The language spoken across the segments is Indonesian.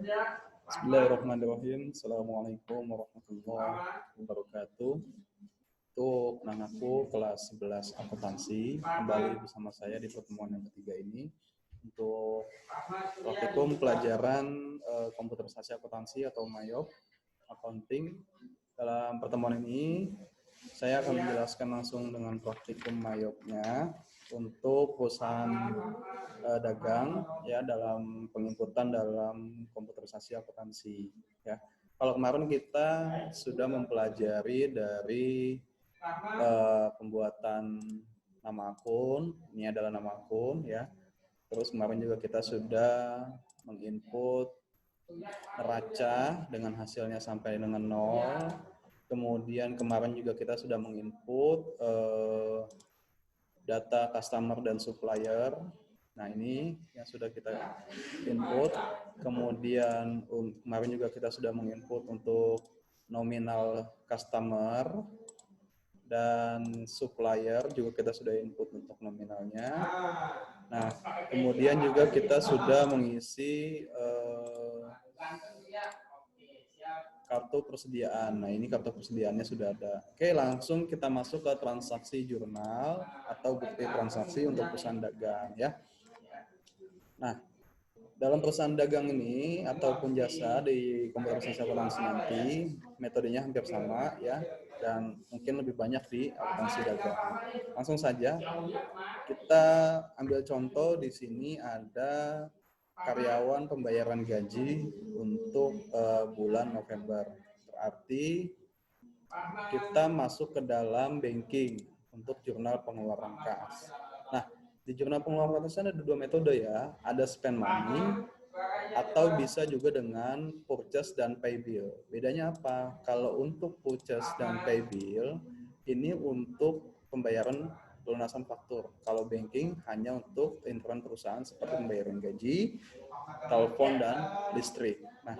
Bismillahirrahmanirrahim. Assalamualaikum warahmatullahi wabarakatuh. Untuk anakku kelas 11 akuntansi, kembali bersama saya di pertemuan yang ketiga ini untuk praktikum pelajaran komputerisasi akuntansi atau MAYOP accounting. Dalam pertemuan ini saya akan menjelaskan langsung dengan praktikum MAYOP-nya untuk perusahaan dagang ya dalam penginputan dalam komputerisasi akuntansi ya. Kalau kemarin kita sudah mempelajari dari pembuatan nama akun, ini adalah nama akun ya. Terus kemarin juga kita sudah menginput neraca dengan hasilnya sampai dengan 0. Kemudian kemarin juga kita sudah menginput data customer dan supplier. Nah, ini yang sudah kita input. Kemudian kemarin juga kita sudah menginput untuk nominal customer dan supplier juga kita sudah input untuk nominalnya. Nah, kemudian juga kita sudah mengisi kartu persediaan. Nah, ini kartu persediaannya sudah ada. Oke, langsung kita masuk ke transaksi jurnal atau bukti transaksi untuk perusahaan dagang ya. Nah, dalam perusahaan dagang ini ataupun jasa di komputerisasi akuntansi nanti metodenya hampir sama ya, dan mungkin lebih banyak di akuntansi dagang. Langsung saja kita ambil contoh. Di sini ada karyawan pembayaran gaji untuk bulan November. Berarti kita masuk ke dalam banking untuk jurnal pengeluaran kas. Nah, di jurnal pengeluaran kas ada dua metode ya. Ada spend money atau bisa juga dengan purchase dan pay bill. Bedanya apa? Kalau untuk purchase dan pay bill ini untuk pembayaran pelunasan faktur. Kalau banking hanya untuk intern perusahaan seperti pembayaran gaji, telepon, dan listrik. Nah,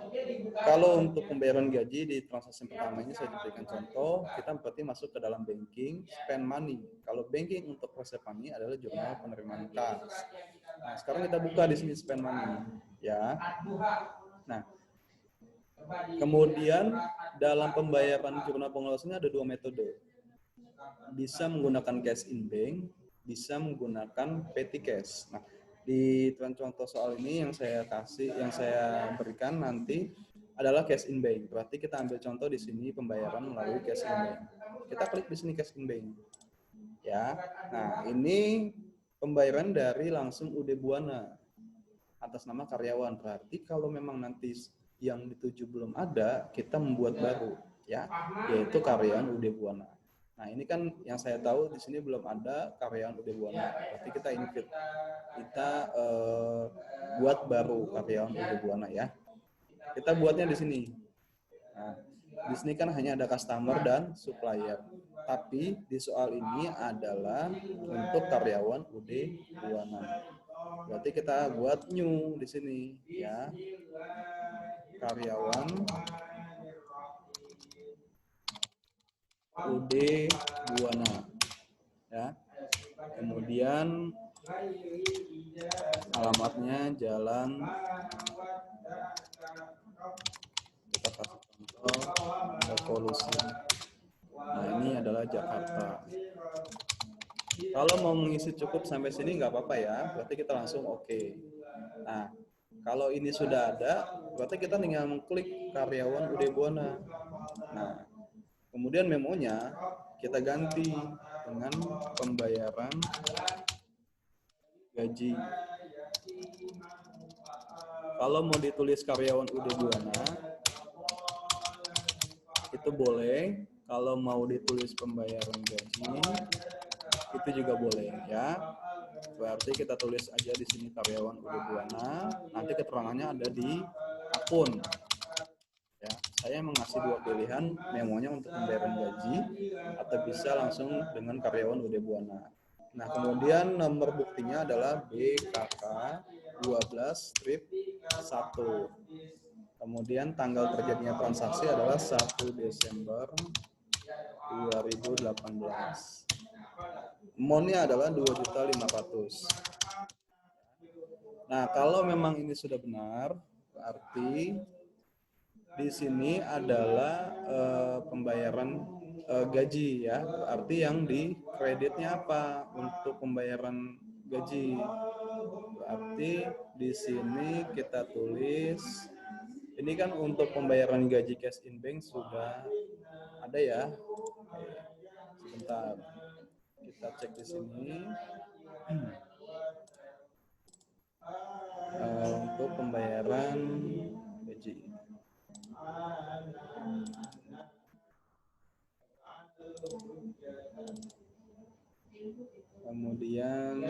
kalau untuk pembayaran gaji di transaksi pertama ini saya berikan contoh, kita berarti masuk ke dalam banking, spend money. Kalau banking untuk receive money adalah jurnal penerimaan kas. Nah, sekarang kita buka di sini spend money, ya. Nah, kemudian dalam pembayaran jurnal pengeluaran ada dua metode. Bisa menggunakan cash in bank, bisa menggunakan petty cash. Nah, di contoh soal ini yang saya berikan nanti adalah cash in bank. Berarti kita ambil contoh di sini pembayaran melalui cash in bank. Kita klik di sini cash in bank. Ya. Nah, ini pembayaran dari langsung UD Buana atas nama karyawan. Berarti kalau memang nanti yang dituju belum ada, kita membuat baru ya, yaitu karyawan UD Buana. Nah, ini kan yang saya tahu di sini belum ada karyawan UD Buana. Berarti kita invite, kita buat baru karyawan UD Buana ya. Kita buatnya di sini. Nah, di sini kan hanya ada customer dan supplier. Tapi di soal ini adalah untuk karyawan UD Buana. Berarti kita buat new di sini ya. Karyawan UD Buana ya. Kemudian alamatnya Jalan, kita kasih contoh Revolusi. Nah, ini adalah Jakarta. Kalau mau mengisi cukup sampai sini nggak apa-apa ya, berarti kita langsung oke. Nah, kalau ini sudah ada, berarti kita tinggal mengklik karyawan UD Buana. Nah, kemudian memonya kita ganti dengan pembayaran gaji. Kalau mau ditulis karyawan UD Buana, itu boleh. Kalau mau ditulis pembayaran gaji, itu juga boleh ya. Berarti kita tulis aja di sini karyawan UD Buana. Nanti keterangannya ada di akun. Ya, saya mengasih dua pilihan, memonya untuk pembayaran gaji atau bisa langsung dengan karyawan UD Buana. Nah, kemudian nomor buktinya adalah BKK 12/1. Kemudian tanggal terjadinya transaksi adalah 1 Desember 2018. Monnya adalah 2.500.000. Nah, kalau memang ini sudah benar, berarti berarti di sini adalah pembayaran gaji ya. Berarti yang di kreditnya apa untuk pembayaran gaji? Berarti di sini kita tulis ini kan untuk pembayaran gaji cash in bank sudah ada ya. Sebentar. Kita cek di sini. Untuk pembayaran gaji. Kemudian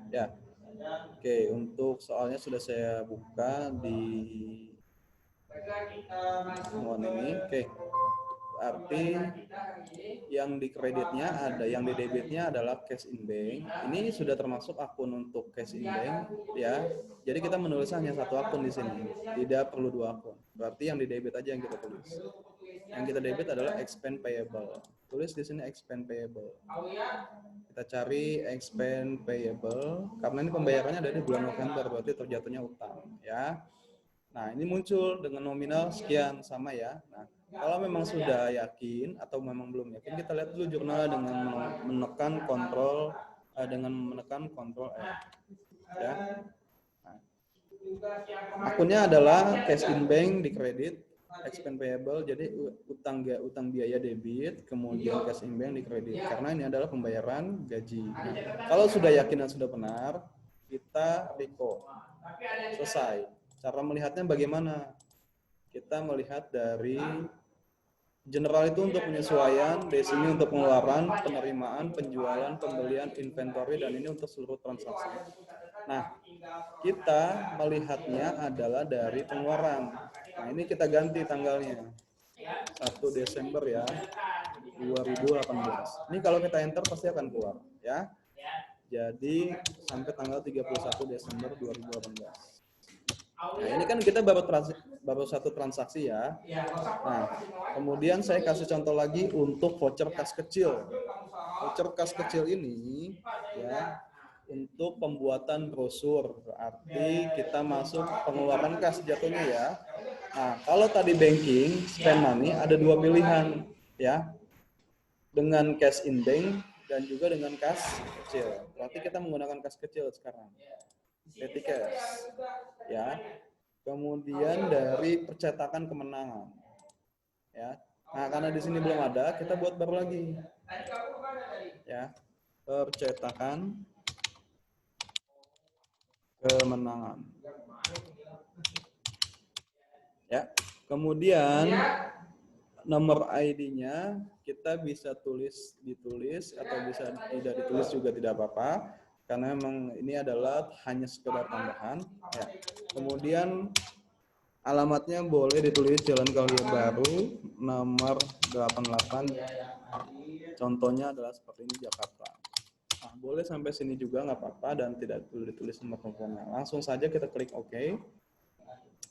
ya, oke, untuk soalnya sudah saya buka di ini. Oke, berarti yang di kreditnya ada, yang di debitnya adalah cash in bank. Ini sudah termasuk akun untuk cash in bank ya. Jadi kita menulis hanya satu akun di sini, tidak perlu dua akun. Berarti yang di debit aja yang kita tulis. Yang kita debit adalah expense payable. Tulis di sini expense payable. Kita cari expense payable karena ini pembayarannya ada di bulan November, berarti terjatuhnya utang ya. Nah, ini muncul dengan nominal sekian sama ya. Nah, kalau memang sudah yakin atau memang belum yakin, kita lihat dulu jurnal dengan menekan kontrol F ya. Nah, akunnya adalah cash in bank di kredit, expense payable, jadi utang biaya debit, kemudian cash in bank di kredit. Karena ini adalah pembayaran gaji. Nah, kalau sudah yakin dan sudah benar, kita record. Selesai. Cara melihatnya bagaimana? Kita melihat dari general itu untuk penyesuaian, di sini untuk pengeluaran, penerimaan, penjualan, pembelian, inventory, dan ini untuk seluruh transaksi. Nah, kita melihatnya adalah dari pengeluaran. Nah, ini kita ganti tanggalnya. 1 Desember ya, 2018. Ini kalau kita enter pasti akan keluar ya. Jadi sampai tanggal 31 Desember 2018. Nah, ini kan kita baru satu transaksi ya. Nah, kemudian saya kasih contoh lagi untuk voucher kas kecil. Voucher kas kecil ini ya untuk pembuatan brosur. Berarti kita masuk pengeluaran kas jatuhnya ya. Nah, kalau tadi banking, spend money ada dua pilihan ya. Dengan cash in bank dan juga dengan kas kecil. Berarti kita menggunakan kas kecil sekarang. Petty cash ya. Kemudian dari percetakan kemenangan ya. Nah, karena di sini belum ada, kita buat baru lagi ya. Percetakan kemenangan ya. Kemudian nomor ID-nya kita bisa ditulis atau bisa tidak ditulis juga tidak apa-apa, karena memang ini adalah hanya sekedar tambahan ya. Kemudian alamatnya boleh ditulis Jalan Kaulia Baru nomor 88, contohnya adalah seperti ini, Jakarta. Nah, boleh sampai sini juga nggak apa-apa dan tidak perlu ditulis nomor teleponnya. Langsung saja kita klik OK.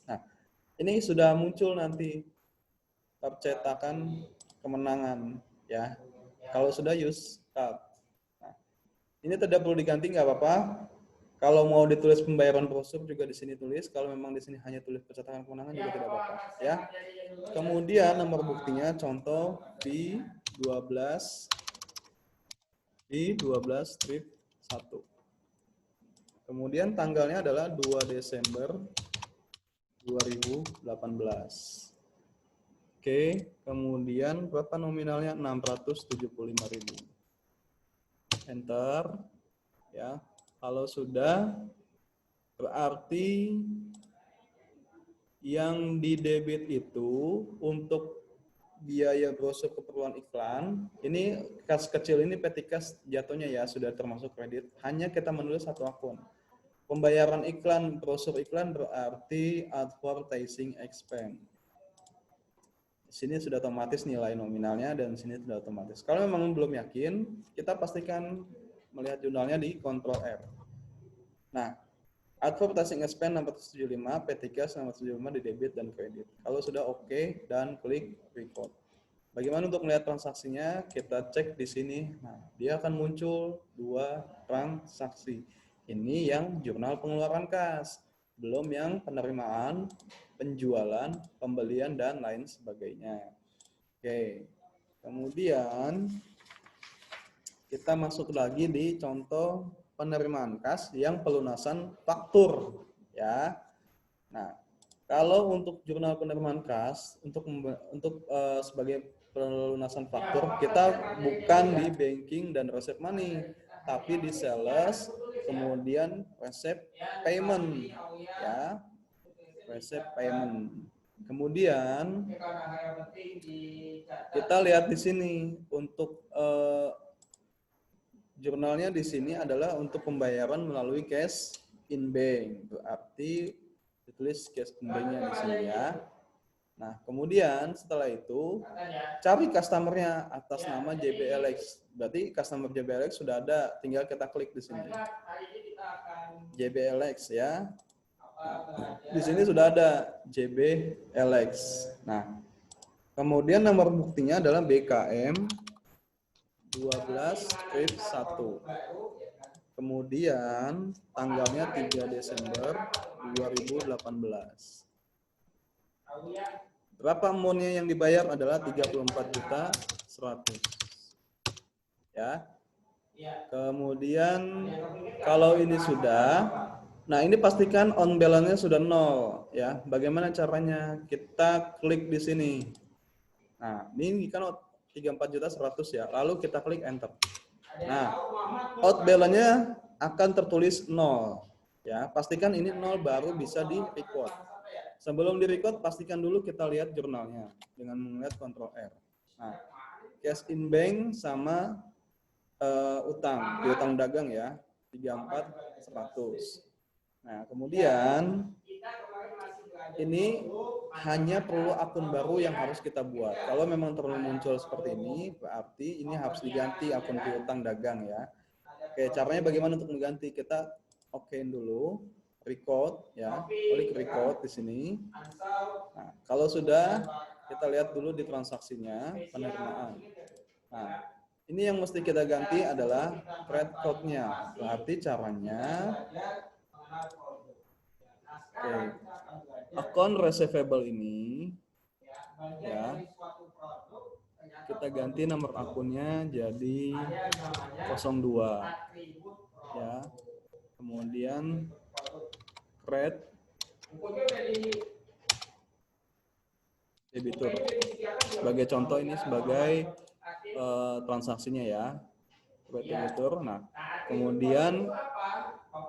Nah, ini sudah muncul nanti percetakan kemenangan ya. Kalau sudah use card. Nah, ini tidak perlu diganti nggak apa-apa. Kalau mau ditulis pembayaran brosur juga di sini tulis. Kalau memang di sini hanya tulis percetakan kemenangan juga tidak apa-apa ya. Kemudian nomor buktinya contoh B12 strip 1. Kemudian tanggalnya adalah 2 Desember 2018. Oke, kemudian berapa nominalnya? 675.000. Enter. Ya. Kalau sudah, berarti yang di debit itu untuk biaya brosur keperluan iklan, ini kas kecil ini petty cash jatuhnya ya, sudah termasuk kredit. Hanya kita menulis satu akun. Pembayaran iklan, brosur iklan berarti advertising expense. Sini sudah otomatis nilai nominalnya dan sini sudah otomatis. Kalau memang belum yakin, kita pastikan melihat jurnalnya di Ctrl R. Nah, advertising expense 675, P3 675 di debit dan kredit. Kalau sudah oke dan klik record. Bagaimana untuk melihat transaksinya? Kita cek di sini. Nah, dia akan muncul 2 transaksi. Ini yang jurnal pengeluaran kas, belum yang penerimaan, penjualan, pembelian, dan lain sebagainya. Oke, kemudian kita masuk lagi di contoh penerimaan kas yang pelunasan faktur, ya. Nah, kalau untuk jurnal penerimaan kas sebagai pelunasan faktur, kita bukan di banking dan receipt money, tapi di sales, kemudian receipt payment, ya, receipt payment. Kemudian kita lihat di sini untuk jurnalnya di sini adalah untuk pembayaran melalui cash in bank, berarti ditulis cash in bank-nya di sini ya. Nah, kemudian setelah itu cari customer-nya atas nama JBLX. Berarti customer JBLX sudah ada, tinggal kita klik di sini. JBLX ya. Nah, di sini sudah ada JBLX. Nah, kemudian nomor buktinya adalah BKM 12 strip 1. Kemudian tanggalnya 3 Desember 2018. Berapa amount-nya yang dibayar adalah 34.100.000. Ya. Kemudian kalau ini sudah, nah ini pastikan on balance-nya sudah 0 ya. Bagaimana caranya? Kita klik di sini. Nah, ini kan 34.100.000 ya. Lalu kita klik enter. Nah, out balance-nya akan tertulis 0 ya. Pastikan ini 0 baru bisa di record. Sebelum di record, pastikan dulu kita lihat jurnalnya dengan melihat Ctrl R. Nah, cash in bank sama piutang dagang ya, 34.100. Nah, kemudian ini hanya perlu akun baru yang harus kita buat. Kalau memang terlalu muncul seperti ini, berarti ini harus diganti akun piutang dagang ya. Oke, caranya bagaimana untuk mengganti? Kita okein dulu. Record ya, klik record di sini. Nah, kalau sudah, kita lihat dulu di transaksinya penerimaan. Nah, ini yang mesti kita ganti adalah credit code-nya. Berarti caranya, oke, akun receivable ini, ya, kita ganti nomor akunnya jadi 02, ya. Kemudian credit debitur. Sebagai contoh ini sebagai transaksinya ya, credit debitur. Nah, kemudian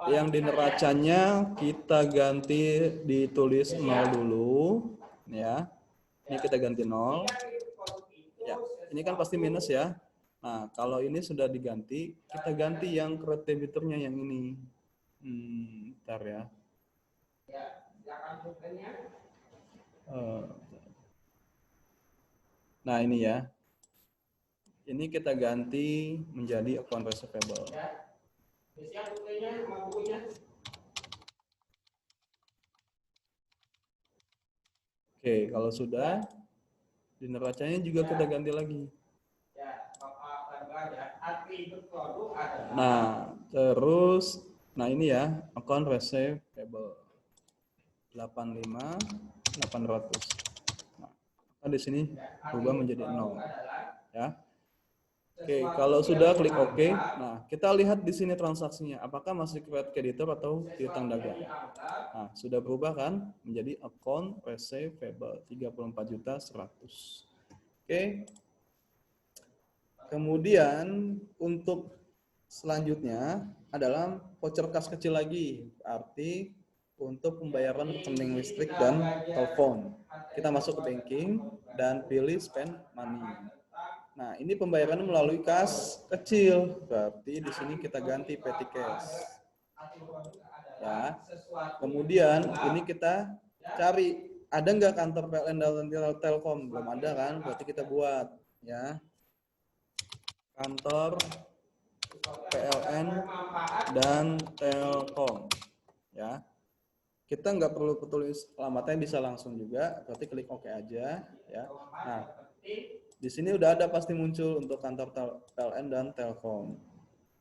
yang di neracanya kita ganti ditulis 0 dulu, ya. Ini kita ganti 0. Ya, ini kan pasti minus ya. Nah, kalau ini sudah diganti, kita ganti yang credit debiturnya yang ini. Bentar ya. Nah, ini ya. Ini kita ganti menjadi account receivable. Oke, kalau sudah, di neracanya juga kita ganti lagi. Nah, terus, nah ini ya, account receivable 85.800. Nah, di sini berubah menjadi 0, ya. Oke, kalau sudah klik OK. Nah, kita lihat di sini transaksinya, apakah masih credit creditor atau piutang dagang. Nah, sudah berubah kan menjadi account receivable 34.100. Oke. Kemudian untuk selanjutnya adalah voucher kas kecil lagi, arti untuk pembayaran rekening listrik dan telepon. Kita masuk ke banking dan pilih spend money. Nah, ini pembayaran melalui kas kecil, berarti di sini kita ganti petty cash. Ya. Kemudian ini kita cari ada nggak kantor PLN dan Telkom? Belum ada kan? Berarti kita buat ya. Kantor PLN dan Telkom ya. Kita nggak perlu tulis alamatnya, bisa langsung juga, berarti klik OK aja ya. Nah, Di sini udah ada pasti muncul untuk kantor PLN dan Telkom.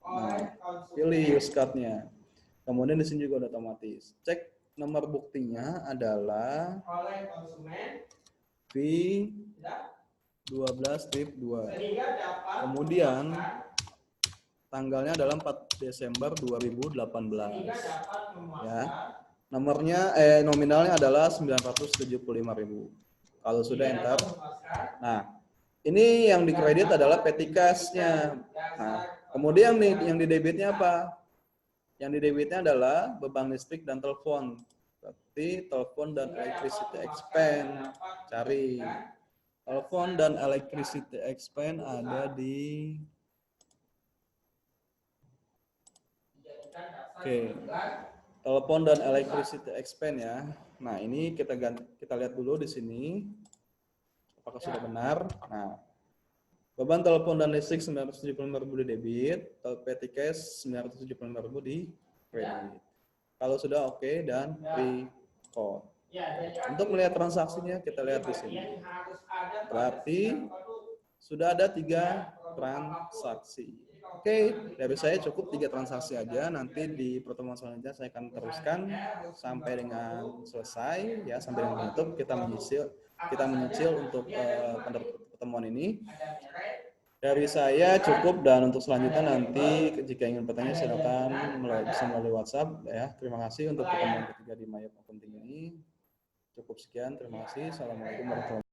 Nah, pilih use card-nya. Kemudian di sini juga udah otomatis. Cek nomor buktinya adalah V12-2. Kemudian tanggalnya adalah 4 Desember 2018. Ya. Nomornya nominalnya adalah 975.000. Kalau sudah enter. Nah, ini yang dikredit adalah petty cash-nya. Nah, kemudian yang di debitnya apa? Yang di debitnya adalah beban listrik dan telepon. Berarti telepon dan electricity expense. Cari. Telepon dan electricity expense ada di telepon dan electricity expense ya. Nah, ini kita lihat dulu di sini apakah sudah benar. Nah, beban telepon dan listrik 975.000 di debit, petty cash 975.000 di kredit. Kalau sudah oke dan record. Untuk melihat transaksinya kita lihat di sini. Berarti sudah ada 3 transaksi. Oke, dari saya cukup 3 transaksi aja. Nanti di pertemuan selanjutnya saya akan teruskan sampai dengan selesai ya, sampai dengan menutup kita menyicil untuk pertemuan ini. Dari saya cukup, dan untuk selanjutnya nanti jika ingin bertanya silakan bisa melalui WhatsApp ya. Terima kasih untuk pertemuan ketiga di Mayop Accounting ini. Cukup sekian, terima kasih. Assalamualaikum warahmatullahi wabarakatuh.